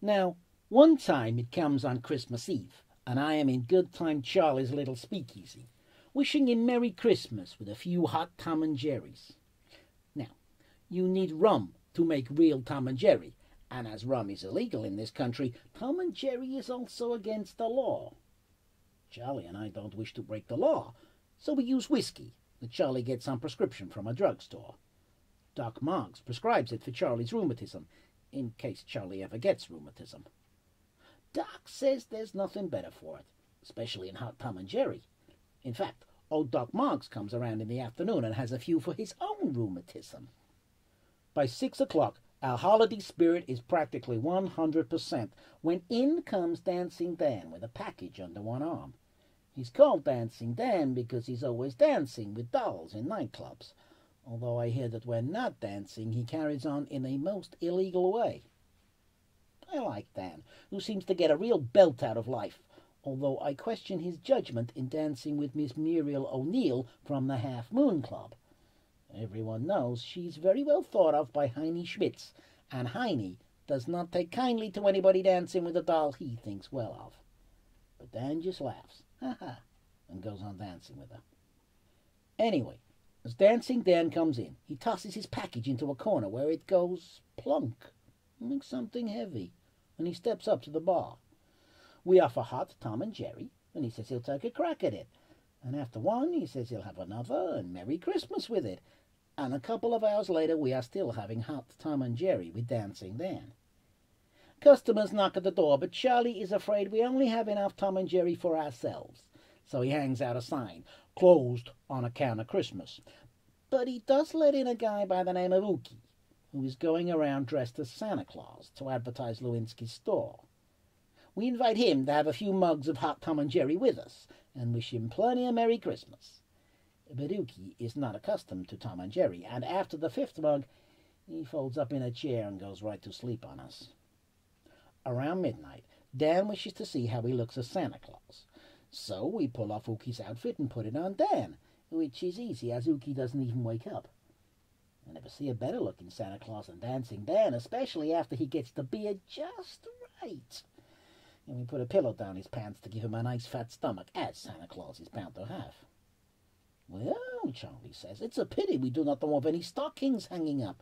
Now, one time it comes on Christmas Eve, and I am in Good Time Charlie's little speakeasy, wishing him Merry Christmas with a few hot Tom and Jerry's. Now, you need rum to make real Tom and Jerry, and as rum is illegal in this country, Tom and Jerry is also against the law. Charlie and I don't wish to break the law, so we use whiskey that Charlie gets on prescription from a drugstore. Doc Moggs prescribes it for Charlie's rheumatism, in case Charlie ever gets rheumatism. Doc says there's nothing better for it, especially in hot Tom and Jerry. In fact, old Doc Moggs comes around in the afternoon and has a few for his own rheumatism. By 6 o'clock, our holiday spirit is practically 100% when in comes Dancing Dan with a package under one arm. He's called Dancing Dan because he's always dancing with dolls in nightclubs, although I hear that when not dancing he carries on in a most illegal way. I like Dan, who seems to get a real belt out of life, although I question his judgment in dancing with Miss Muriel O'Neill from the Half Moon Club. Everyone knows she's very well thought of by Heine Schmitz, and Heine does not take kindly to anybody dancing with a doll he thinks well of. But Dan just laughs, ha, and goes on dancing with her. Anyway, as Dancing Dan comes in, he tosses his package into a corner where it goes plunk, like something heavy, and he steps up to the bar. We offer hot Tom and Jerry, and he says he'll take a crack at it. And after one, he says he'll have another, and Merry Christmas with it. And a couple of hours later, we are still having hot Tom and Jerry with Dancing Dan. Customers knock at the door, but Charlie is afraid we only have enough Tom and Jerry for ourselves. So he hangs out a sign, closed on account of Christmas. But he does let in a guy by the name of Ookie, who is going around dressed as Santa Claus to advertise Lewinsky's store. We invite him to have a few mugs of hot Tom and Jerry with us, and wish him plenty of Merry Christmas. But Ookie is not accustomed to Tom and Jerry, and after the fifth mug, he folds up in a chair and goes right to sleep on us. Around midnight, Dan wishes to see how he looks as Santa Claus. So we pull off Ookie's outfit and put it on Dan, which is easy as Ookie doesn't even wake up. I never see a better looking Santa Claus than Dancing Dan, especially after he gets the beard just right. And we put a pillow down his pants to give him a nice fat stomach, as Santa Claus is bound to have. Well, Charlie says, it's a pity we do not know of any stockings hanging up,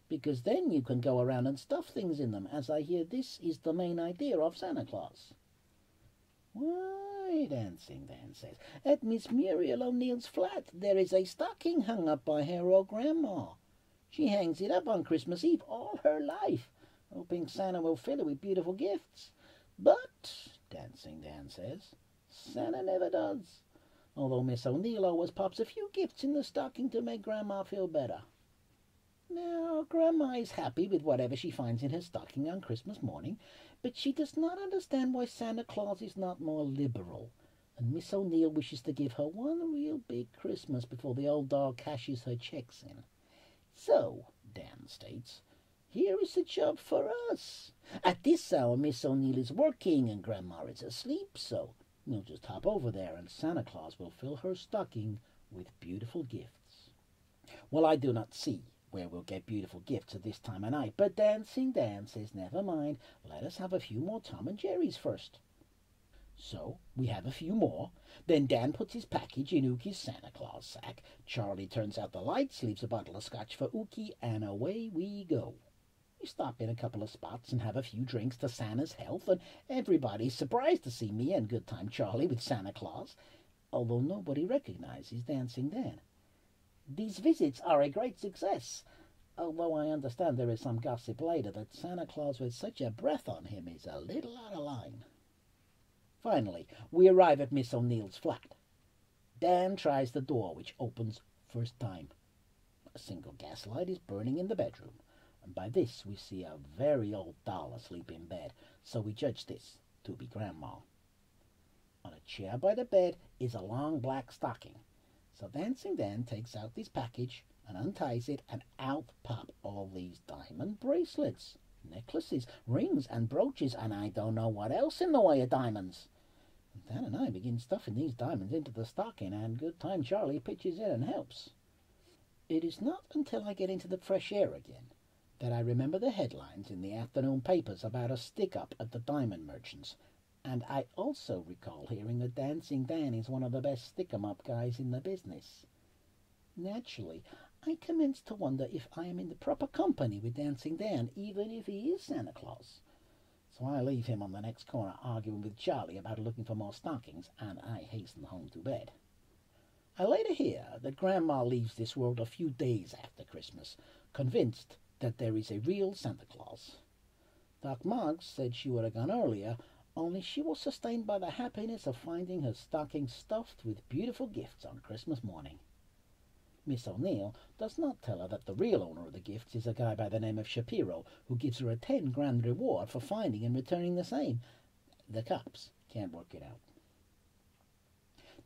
because then you can go around and stuff things in them, as I hear this is the main idea of Santa Claus. Why, Dancing Dan says, at Miss Muriel O'Neill's flat there is a stocking hung up by her old grandma. She hangs it up on Christmas Eve all her life, hoping Santa will fill it with beautiful gifts. But, Dancing Dan says, Santa never does, although Miss O'Neill always pops a few gifts in the stocking to make Grandma feel better. Now, Grandma is happy with whatever she finds in her stocking on Christmas morning, but she does not understand why Santa Claus is not more liberal, and Miss O'Neill wishes to give her one real big Christmas before the old dog cashes her checks in. So, Dan states, here is a job for us. At this hour, Miss O'Neill is working and Grandma is asleep, so we'll just hop over there and Santa Claus will fill her stocking with beautiful gifts. Well, I do not see where we'll get beautiful gifts at this time of night, but Dancing Dan says, never mind, let us have a few more Tom and Jerry's first. So we have a few more. Then Dan puts his package in Ookie's Santa Claus sack. Charlie turns out the lights, leaves a bottle of scotch for Ookie, and away we go. We stop in a couple of spots and have a few drinks to Santa's health, and everybody's surprised to see me and Good Time Charlie with Santa Claus, although nobody recognizes Dancing Dan. These visits are a great success, although I understand there is some gossip later that Santa Claus with such a breath on him is a little out of line. Finally, we arrive at Miss O'Neill's flat. Dan tries the door, which opens first time. A single gas light is burning in the bedroom, and by this we see a very old doll asleep in bed, so we judge this to be Grandma. On a chair by the bed is a long black stocking, so Dancing Dan takes out this package and unties it, and out pop all these diamond bracelets, necklaces, rings, and brooches, and I don't know what else in the way of diamonds. Dan and I begin stuffing these diamonds into the stocking, and Good Time Charlie pitches in and helps. It is not until I get into the fresh air again that I remember the headlines in the afternoon papers about a stick-up at the diamond merchants, and I also recall hearing that Dancing Dan is one of the best stick-em-up guys in the business. Naturally, I commenced to wonder if I am in the proper company with Dancing Dan, even if he is Santa Claus. So I leave him on the next corner arguing with Charlie about looking for more stockings, and I hasten home to bed. I later hear that Grandma leaves this world a few days after Christmas, convinced that there is a real Santa Claus. Doc Moggs said she would have gone earlier, only she was sustained by the happiness of finding her stocking stuffed with beautiful gifts on Christmas morning. Miss O'Neill does not tell her that the real owner of the gifts is a guy by the name of Shapiro, who gives her a 10 grand reward for finding and returning the same. The cops can't work it out.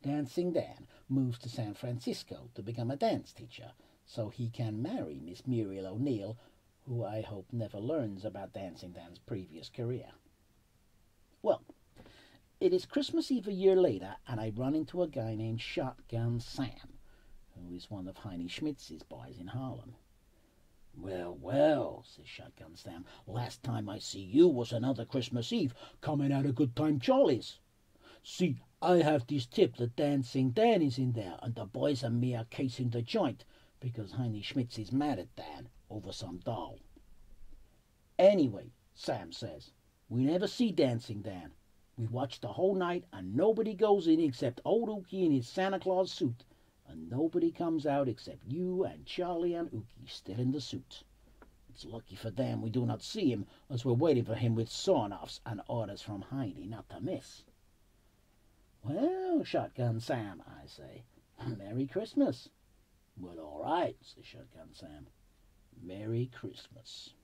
Dancing Dan moves to San Francisco to become a dance teacher, so he can marry Miss Muriel O'Neill, who I hope never learns about Dancing Dan's previous career. Well, it is Christmas Eve a year later, and I run into a guy named Shotgun Sam, who is one of Heine Schmitz's boys in Harlem. "Well, well," says Shotgun Sam, "last time I see you was another Christmas Eve, coming out of Good Time Charlie's. See, I have this tip that Dancing Dan is in there, and the boys and me are casing the joint, because Heine Schmitz is mad at Dan over some doll." "Anyway," Sam says, "we never see Dancing Dan. We watch the whole night, and nobody goes in except old Ookie in his Santa Claus suit, and nobody comes out except you and Charlie and Ookie still in the suit. It's lucky for Dan we do not see him, as we're waiting for him with sawn-offs and orders from Heine not to miss." "Well, Shotgun Sam," I say, "Merry Christmas." "Well, all right," says Shotgun Sam. "Merry Christmas."